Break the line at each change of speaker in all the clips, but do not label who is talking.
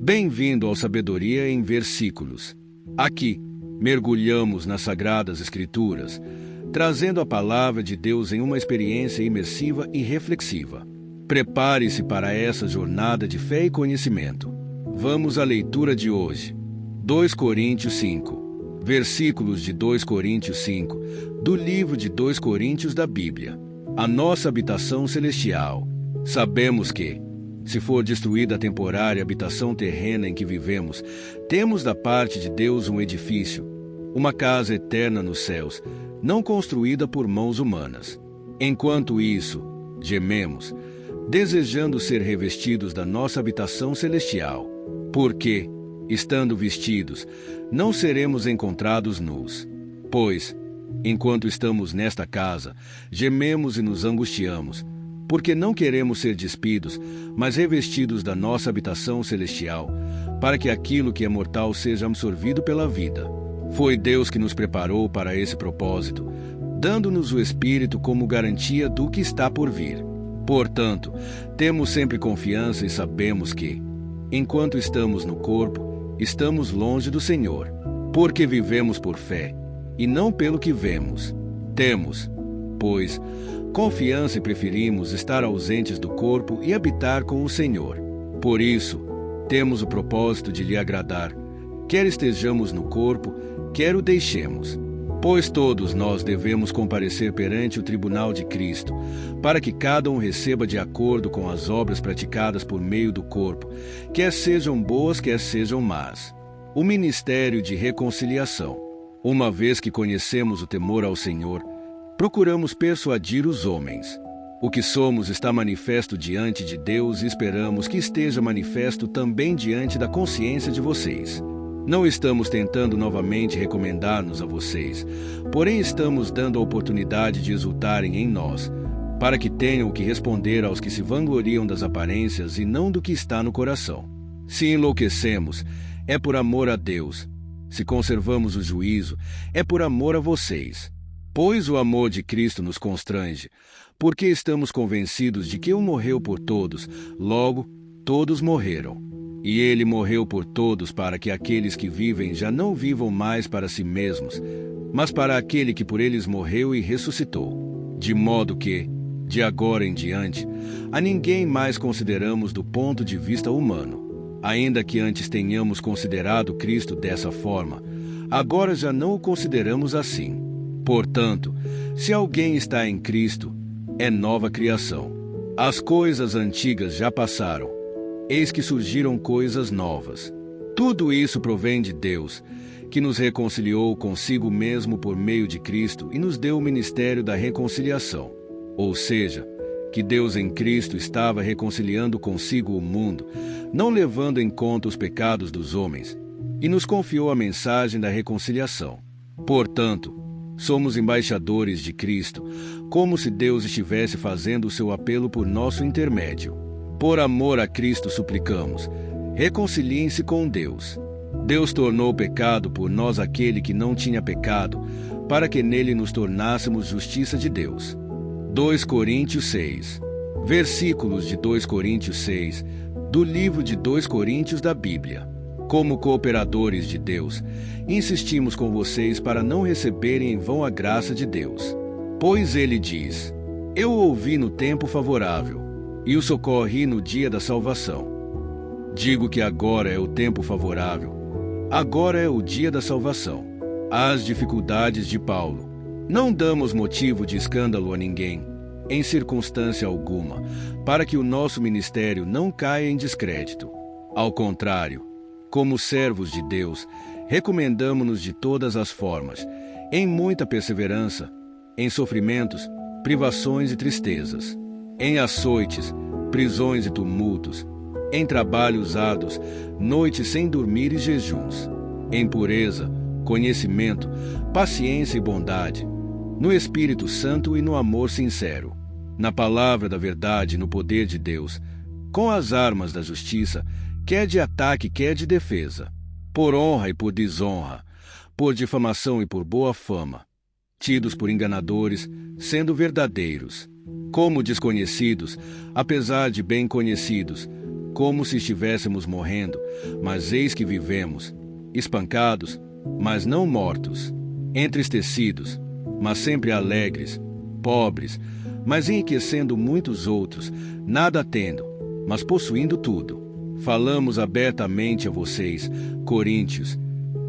Bem-vindo ao Sabedoria em Versículos. Aqui, mergulhamos nas Sagradas Escrituras, trazendo a Palavra de Deus em uma experiência imersiva e reflexiva. Prepare-se para essa jornada de fé e conhecimento. Vamos à leitura de hoje. 2 Coríntios 5. Versículos de 2 Coríntios 5, do livro de 2 Coríntios da Bíblia. A nossa habitação celestial. Sabemos que, se for destruída a temporária habitação terrena em que vivemos, temos da parte de Deus um edifício, uma casa eterna nos céus, não construída por mãos humanas. Enquanto isso, gememos, desejando ser revestidos da nossa habitação celestial, porque, estando vestidos, não seremos encontrados nus. Pois, enquanto estamos nesta casa, gememos e nos angustiamos, porque não queremos ser despidos, mas revestidos da nossa habitação celestial, para que aquilo que é mortal seja absorvido pela vida. Foi Deus que nos preparou para esse propósito, dando-nos o Espírito como garantia do que está por vir. Portanto, temos sempre confiança e sabemos que, enquanto estamos no corpo, estamos longe do Senhor, porque vivemos por fé, e não pelo que vemos. Temos, pois, confiança e preferimos estar ausentes do corpo e habitar com o Senhor. Por isso, temos o propósito de lhe agradar, quer estejamos no corpo, quer o deixemos. Pois todos nós devemos comparecer perante o tribunal de Cristo, para que cada um receba de acordo com as obras praticadas por meio do corpo, quer sejam boas, quer sejam más. O ministério de reconciliação. Uma vez que conhecemos o temor ao Senhor, procuramos persuadir os homens. O que somos está manifesto diante de Deus e esperamos que esteja manifesto também diante da consciência de vocês. Não estamos tentando novamente recomendar-nos a vocês, porém estamos dando a oportunidade de exultarem em nós, para que tenham o que responder aos que se vangloriam das aparências e não do que está no coração. Se enlouquecemos, é por amor a Deus. Se conservamos o juízo, é por amor a vocês. Pois o amor de Cristo nos constrange, porque estamos convencidos de que Ele morreu por todos, logo, todos morreram. E Ele morreu por todos para que aqueles que vivem já não vivam mais para si mesmos, mas para aquele que por eles morreu e ressuscitou. De modo que, de agora em diante, a ninguém mais consideramos do ponto de vista humano. Ainda que antes tenhamos considerado Cristo dessa forma, agora já não o consideramos assim. Portanto, se alguém está em Cristo, é nova criação. As coisas antigas já passaram, eis que surgiram coisas novas. Tudo isso provém de Deus, que nos reconciliou consigo mesmo por meio de Cristo e nos deu o ministério da reconciliação. Ou seja, que Deus em Cristo estava reconciliando consigo o mundo, não levando em conta os pecados dos homens, e nos confiou a mensagem da reconciliação. Portanto, somos embaixadores de Cristo, como se Deus estivesse fazendo o seu apelo por nosso intermédio. Por amor a Cristo suplicamos, reconciliem-se com Deus. Deus tornou pecado por nós aquele que não tinha pecado, para que nele nos tornássemos justiça de Deus. 2 Coríntios 6. Versículos de 2 Coríntios 6, do livro de 2 Coríntios da Bíblia. Como cooperadores de Deus, insistimos com vocês para não receberem em vão a graça de Deus. Pois ele diz: Eu o ouvi no tempo favorável, e o socorri no dia da salvação. Digo que agora é o tempo favorável, agora é o dia da salvação. As dificuldades de Paulo. Não damos motivo de escândalo a ninguém, em circunstância alguma, para que o nosso ministério não caia em descrédito. Ao contrário, como servos de Deus, recomendamo-nos de todas as formas, em muita perseverança, em sofrimentos, privações e tristezas, em açoites, prisões e tumultos, em trabalhos árduos, noites sem dormir e jejuns, em pureza, conhecimento, paciência e bondade, no Espírito Santo e no amor sincero, na palavra da verdade e no poder de Deus, com as armas da justiça, quer de ataque, quer de defesa, por honra e por desonra, por difamação e por boa fama, tidos por enganadores, sendo verdadeiros, como desconhecidos, apesar de bem conhecidos, como se estivéssemos morrendo, mas eis que vivemos, espancados, mas não mortos, entristecidos, mas sempre alegres, pobres, mas enriquecendo muitos outros, nada tendo, mas possuindo tudo. Falamos abertamente a vocês, coríntios,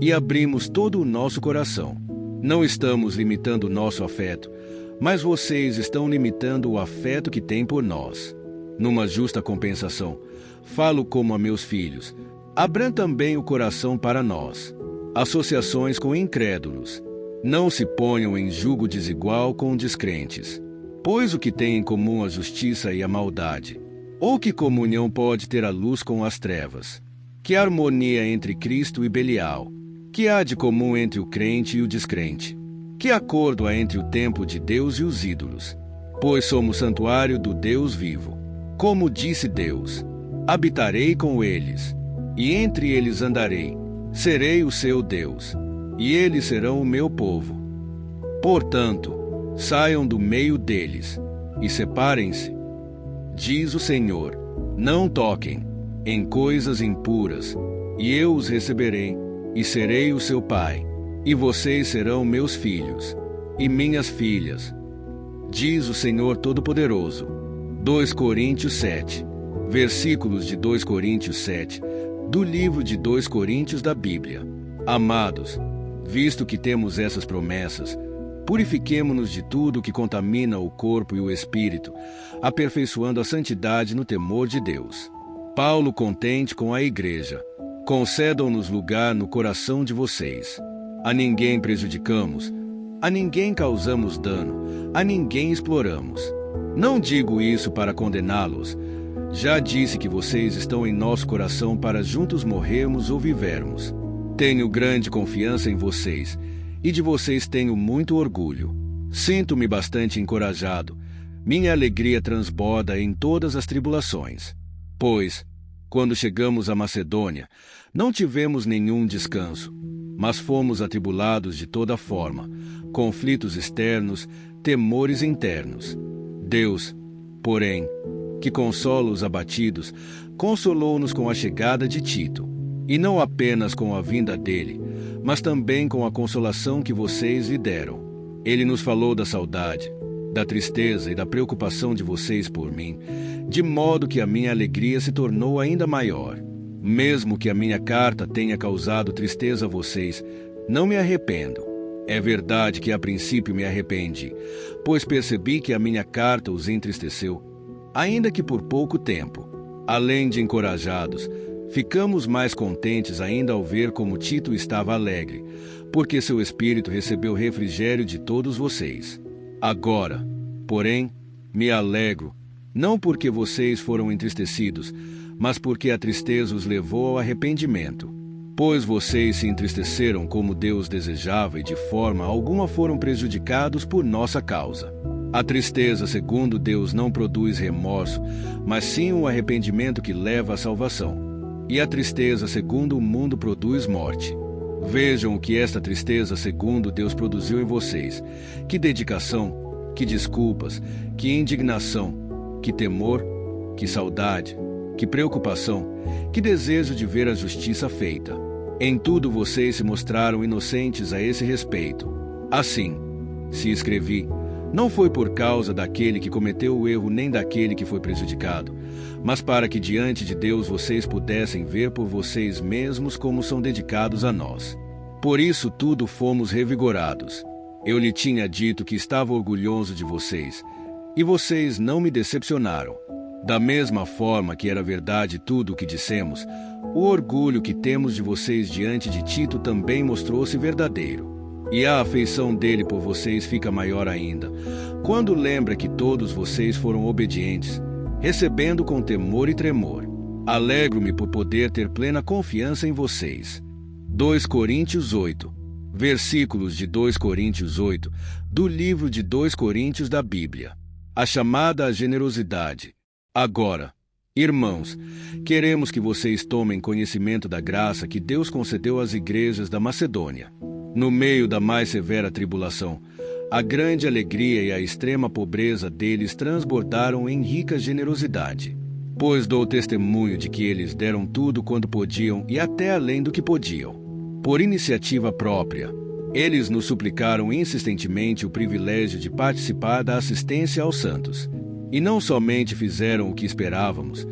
e abrimos todo o nosso coração. Não estamos limitando o nosso afeto, mas vocês estão limitando o afeto que têm por nós. Numa justa compensação, falo como a meus filhos, abram também o coração para nós. Associações com incrédulos. Não se ponham em julgo desigual com descrentes. Pois o que tem em comum a justiça e a maldade? Ou que comunhão pode ter a luz com as trevas? Que harmonia entre Cristo e Belial? Que há de comum entre o crente e o descrente? Que acordo há entre o templo de Deus e os ídolos? Pois somos santuário do Deus vivo. Como disse Deus, habitarei com eles, e entre eles andarei, serei o seu Deus, e eles serão o meu povo. Portanto, saiam do meio deles, e separem-se, diz o Senhor, não toquem em coisas impuras, e eu os receberei, e serei o seu pai, e vocês serão meus filhos, e minhas filhas, diz o Senhor Todo-Poderoso. 2 Coríntios 7, versículos de 2 Coríntios 7, do livro de 2 Coríntios da Bíblia. Amados, visto que temos essas promessas, purifiquemo-nos de tudo que contamina o corpo e o espírito, aperfeiçoando a santidade no temor de Deus. Paulo contente com a igreja. Concedam-nos lugar no coração de vocês. A ninguém prejudicamos, a ninguém causamos dano, a ninguém exploramos. Não digo isso para condená-los. Já disse que vocês estão em nosso coração para juntos morrermos ou vivermos. Tenho grande confiança em vocês, e de vocês tenho muito orgulho. Sinto-me bastante encorajado. Minha alegria transborda em todas as tribulações. Pois, quando chegamos à Macedônia, não tivemos nenhum descanso, mas fomos atribulados de toda forma, conflitos externos, temores internos. Deus, porém, que consola os abatidos, consolou-nos com a chegada de Tito, e não apenas com a vinda dele, mas também com a consolação que vocês lhe deram. Ele nos falou da saudade, da tristeza e da preocupação de vocês por mim, de modo que a minha alegria se tornou ainda maior. Mesmo que a minha carta tenha causado tristeza a vocês, não me arrependo. É verdade que a princípio me arrependi, pois percebi que a minha carta os entristeceu, ainda que por pouco tempo. Além de encorajados, ficamos mais contentes ainda ao ver como Tito estava alegre, porque seu espírito recebeu refrigério de todos vocês. Agora, porém, me alegro, não porque vocês foram entristecidos, mas porque a tristeza os levou ao arrependimento. Pois vocês se entristeceram como Deus desejava e de forma alguma foram prejudicados por nossa causa. A tristeza, segundo Deus, não produz remorso, mas sim um arrependimento que leva à salvação. E a tristeza, segundo o mundo, produz morte. Vejam o que esta tristeza, segundo Deus, produziu em vocês. Que dedicação, que desculpas, que indignação, que temor, que saudade, que preocupação, que desejo de ver a justiça feita. Em tudo vocês se mostraram inocentes a esse respeito. Assim, se escrevi, não foi por causa daquele que cometeu o erro nem daquele que foi prejudicado, mas para que diante de Deus vocês pudessem ver por vocês mesmos como são dedicados a nós. Por isso tudo fomos revigorados. Eu lhe tinha dito que estava orgulhoso de vocês, e vocês não me decepcionaram. Da mesma forma que era verdade tudo o que dissemos, o orgulho que temos de vocês diante de Tito também mostrou-se verdadeiro. E a afeição dele por vocês fica maior ainda, quando lembra que todos vocês foram obedientes, recebendo com temor e tremor. Alegro-me por poder ter plena confiança em vocês. 2 Coríntios 8, versículos de 2 Coríntios 8, do livro de 2 Coríntios da Bíblia. A chamada à generosidade. Agora, irmãos, queremos que vocês tomem conhecimento da graça que Deus concedeu às igrejas da Macedônia. No meio da mais severa tribulação, a grande alegria e a extrema pobreza deles transbordaram em rica generosidade. pois dou testemunho de que eles deram tudo quanto podiam e até além do que podiam. Por iniciativa própria, eles nos suplicaram insistentemente o privilégio de participar da assistência aos santos. E não somente fizeram o que esperávamos,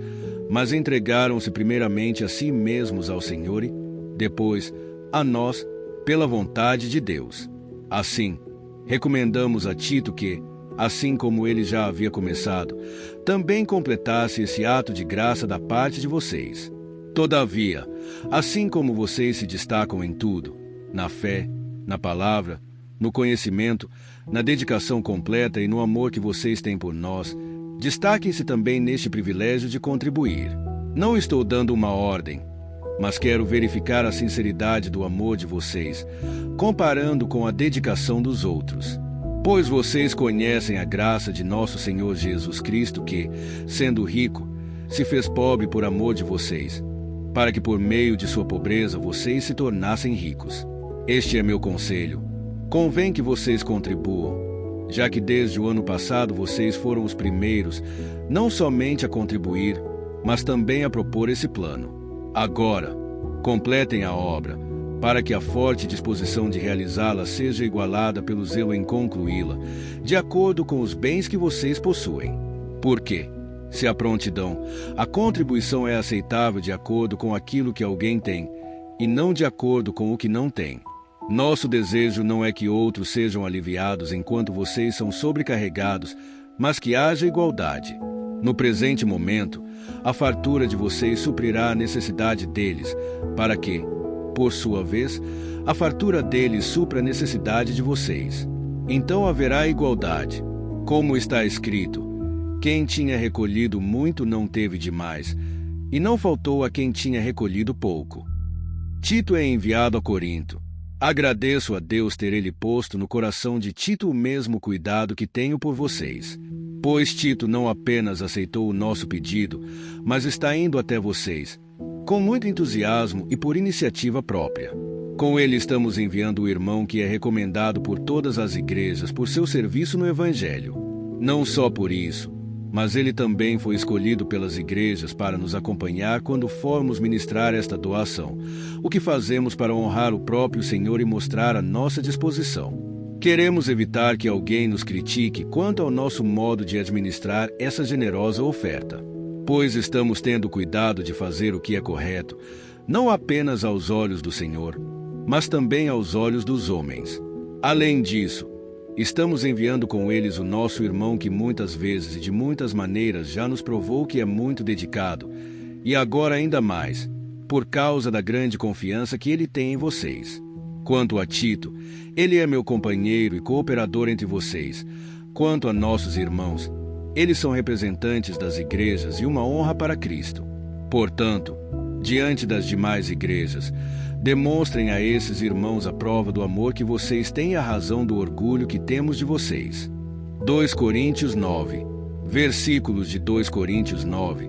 mas entregaram-se primeiramente a si mesmos ao Senhor e, depois, a nós, pela vontade de Deus. Assim, recomendamos a Tito que, assim como ele já havia começado, também completasse esse ato de graça da parte de vocês. Todavia, assim como vocês se destacam em tudo, na fé, na palavra, no conhecimento, na dedicação completa e no amor que vocês têm por nós, destaquem-se também neste privilégio de contribuir. Não estou dando uma ordem, mas quero verificar a sinceridade do amor de vocês, comparando com a dedicação dos outros. Pois vocês conhecem a graça de nosso Senhor Jesus Cristo que, sendo rico, se fez pobre por amor de vocês, para que por meio de sua pobreza vocês se tornassem ricos. Este é meu conselho. Convém que vocês contribuam, já que desde o ano passado vocês foram os primeiros, não somente a contribuir, mas também a propor esse plano. Agora, completem a obra, para que a forte disposição de realizá-la seja igualada pelo zelo em concluí-la, de acordo com os bens que vocês possuem. Porque, se a prontidão, a contribuição é aceitável de acordo com aquilo que alguém tem, e não de acordo com o que não tem. Nosso desejo não é que outros sejam aliviados enquanto vocês são sobrecarregados, mas que haja igualdade. No presente momento, a fartura de vocês suprirá a necessidade deles, para que, por sua vez, a fartura deles supra a necessidade de vocês. Então haverá igualdade. Como está escrito, quem tinha recolhido muito não teve demais, e não faltou a quem tinha recolhido pouco. Tito é enviado a Corinto. Agradeço a Deus ter ele posto no coração de Tito o mesmo cuidado que tenho por vocês. Pois Tito não apenas aceitou o nosso pedido, mas está indo até vocês, com muito entusiasmo e por iniciativa própria. Com ele estamos enviando o irmão que é recomendado por todas as igrejas por seu serviço no Evangelho. Não só por isso, mas ele também foi escolhido pelas igrejas para nos acompanhar quando formos ministrar esta doação, o que fazemos para honrar o próprio Senhor e mostrar a nossa disposição. Queremos evitar que alguém nos critique quanto ao nosso modo de administrar essa generosa oferta, pois estamos tendo cuidado de fazer o que é correto, não apenas aos olhos do Senhor, mas também aos olhos dos homens. Além disso, estamos enviando com eles o nosso irmão que muitas vezes e de muitas maneiras já nos provou que é muito dedicado, e agora ainda mais, por causa da grande confiança que ele tem em vocês. Quanto a Tito, ele é meu companheiro e cooperador entre vocês. Quanto a nossos irmãos, eles são representantes das igrejas e uma honra para Cristo. Portanto, diante das demais igrejas, demonstrem a esses irmãos a prova do amor que vocês têm e a razão do orgulho que temos de vocês. 2 Coríntios 9, versículos de 2 Coríntios 9,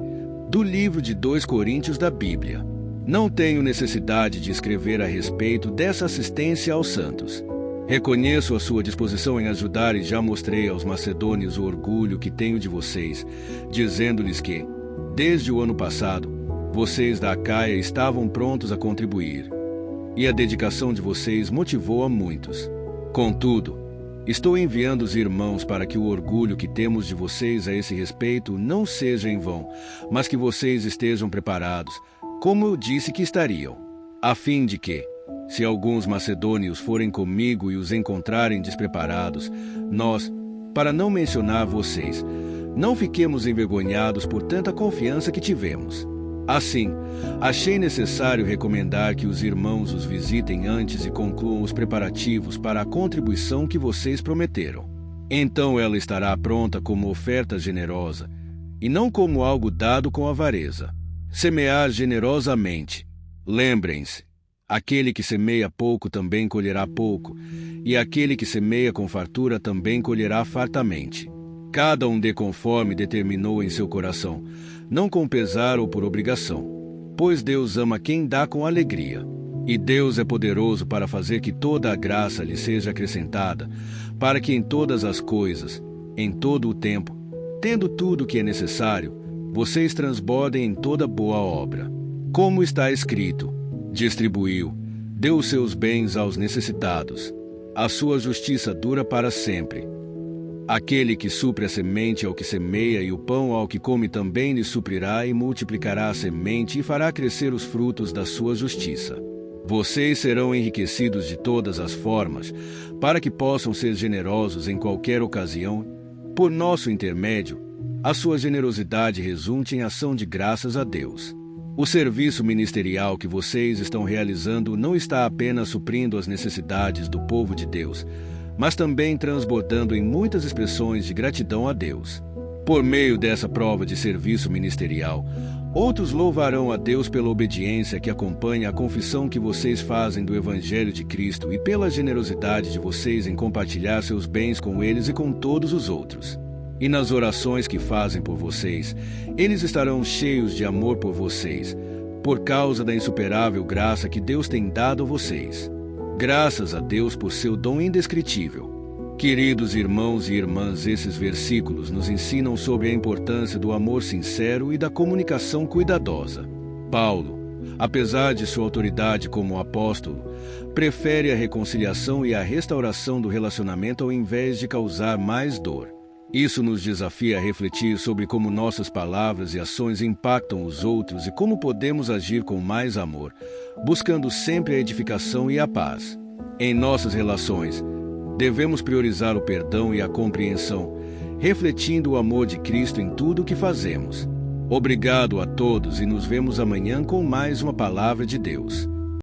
do livro de 2 Coríntios da Bíblia. Não tenho necessidade de escrever a respeito dessa assistência aos santos. Reconheço a sua disposição em ajudar e já mostrei aos macedônios o orgulho que tenho de vocês, dizendo-lhes que, desde o ano passado, vocês da Acaia estavam prontos a contribuir, e a dedicação de vocês motivou a muitos. Contudo, estou enviando os irmãos para que o orgulho que temos de vocês a esse respeito não seja em vão, mas que vocês estejam preparados, como eu disse que estariam, a fim de que, se alguns macedônios forem comigo e os encontrarem despreparados, nós, para não mencionar vocês, não fiquemos envergonhados por tanta confiança que tivemos. Assim, achei necessário recomendar que os irmãos os visitem antes e concluam os preparativos para a contribuição que vocês prometeram. Então ela estará pronta como oferta generosa, e não como algo dado com avareza. Semear generosamente. Lembrem-se, aquele que semeia pouco também colherá pouco, e aquele que semeia com fartura também colherá fartamente. Cada um dê conforme determinou em seu coração, não com pesar ou por obrigação, pois Deus ama quem dá com alegria. E Deus é poderoso para fazer que toda a graça lhe seja acrescentada, para que em todas as coisas, em todo o tempo, tendo tudo o que é necessário, vocês transbordem em toda boa obra. Como está escrito: distribuiu, deu os seus bens aos necessitados. A sua justiça dura para sempre. Aquele que supre a semente ao que semeia e o pão ao que come também lhe suprirá e multiplicará a semente e fará crescer os frutos da sua justiça. Vocês serão enriquecidos de todas as formas, para que possam ser generosos em qualquer ocasião. Por nosso intermédio, a sua generosidade resulte em ação de graças a Deus. O serviço ministerial que vocês estão realizando não está apenas suprindo as necessidades do povo de Deus, mas também transbordando em muitas expressões de gratidão a Deus. Por meio dessa prova de serviço ministerial, outros louvarão a Deus pela obediência que acompanha a confissão que vocês fazem do Evangelho de Cristo e pela generosidade de vocês em compartilhar seus bens com eles e com todos os outros. E nas orações que fazem por vocês, eles estarão cheios de amor por vocês, por causa da insuperável graça que Deus tem dado a vocês. Graças a Deus por seu dom indescritível. Queridos irmãos e irmãs, esses versículos nos ensinam sobre a importância do amor sincero e da comunicação cuidadosa. Paulo, apesar de sua autoridade como apóstolo, prefere a reconciliação e a restauração do relacionamento ao invés de causar mais dor. Isso nos desafia a refletir sobre como nossas palavras e ações impactam os outros e como podemos agir com mais amor, buscando sempre a edificação e a paz. Em nossas relações, devemos priorizar o perdão e a compreensão, refletindo o amor de Cristo em tudo o que fazemos. Obrigado a todos e nos vemos amanhã com mais uma palavra de Deus.